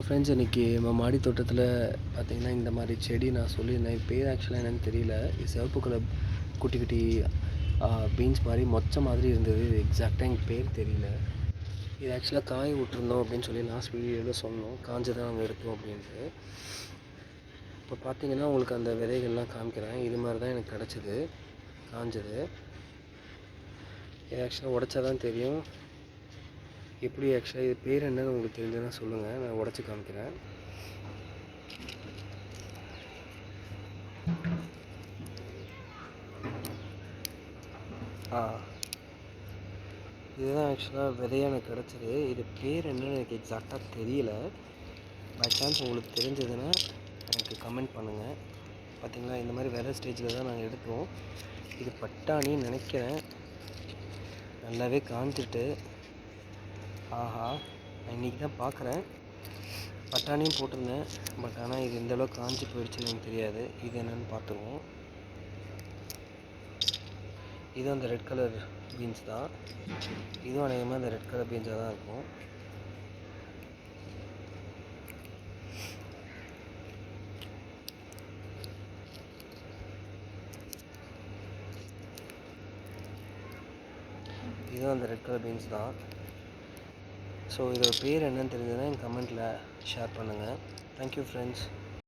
Friends இன்றைக்கி நம்ம மாடி தோட்டத்தில் பார்த்திங்கன்னா இந்த மாதிரி செடி நான் சொல்லியிருந்தேன். பேர் ஆக்சுவலாக என்னென்னு தெரியல. இது சிவப்பு கலர் குட்டி குட்டி பீன்ஸ் மாதிரி மொச்சை மாதிரி இருந்தது. இது எக்ஸாக்டாக எனக்கு பேர் தெரியல. இது ஆக்சுவலாக காய விட்டுருந்தோம் அப்படின்னு சொல்லி லாஸ்ட் வீடியோவில் சொன்னோம். காஞ்சு தான் நாங்கள் எடுத்தோம் அப்படின்ட்டு. இப்போ பார்த்திங்கன்னா உங்களுக்கு அந்த விதைகள்லாம் காமிக்கிறேன். இது மாதிரி தான் எனக்கு கிடச்சிது காஞ்சது. இது ஆக்சுவலாக உடச்சா தான் தெரியும் எப்படி. ஆக்சுவலாக இது பேர் என்னன்னு உங்களுக்கு தெரிஞ்சதுன்னா சொல்லுங்கள், நான் உடச்சி காமிக்கிறேன். இதுதான் ஆக்சுவலாக விதையாக எனக்கு கிடச்சிது. இது பேர் என்னன்னு எனக்கு எக்ஸாக்டாக தெரியல. பை சான்ஸ் உங்களுக்கு தெரிஞ்சதுன்னா எனக்கு கமெண்ட் பண்ணுங்கள். பார்த்திங்களா, இந்த மாதிரி விதை ஸ்டேஜில் தான் நாங்கள் எடுத்தோம். இது பட்டாணின்னு நினைக்கிறேன். நல்லாவே காஞ்சிட்டு, ஆஹா, நான் இன்றைக்கி தான் பார்க்குறேன். பட்டாணியும் போட்டிருந்தேன், பட் ஆனால் இது இந்தளவுக்கு காஞ்சி போயிடுச்சுன்னு எனக்கு தெரியாது. இது என்னென்னு பார்த்துருவோம். இது அந்த ரெட் கலர் பீன்ஸ் தான். இதுவும் அநேகமாக அந்த ரெட் கலர் பீன்ஸாக தான் இருக்கும். இதுவும் அந்த ரெட் கலர் பீன்ஸ் தான். ஸோ இதோட பேர் என்னன்னு தெரிஞ்சதுன்னா என் கமெண்ட்டில் ஷேர் பண்ணுங்கள். Thank you friends.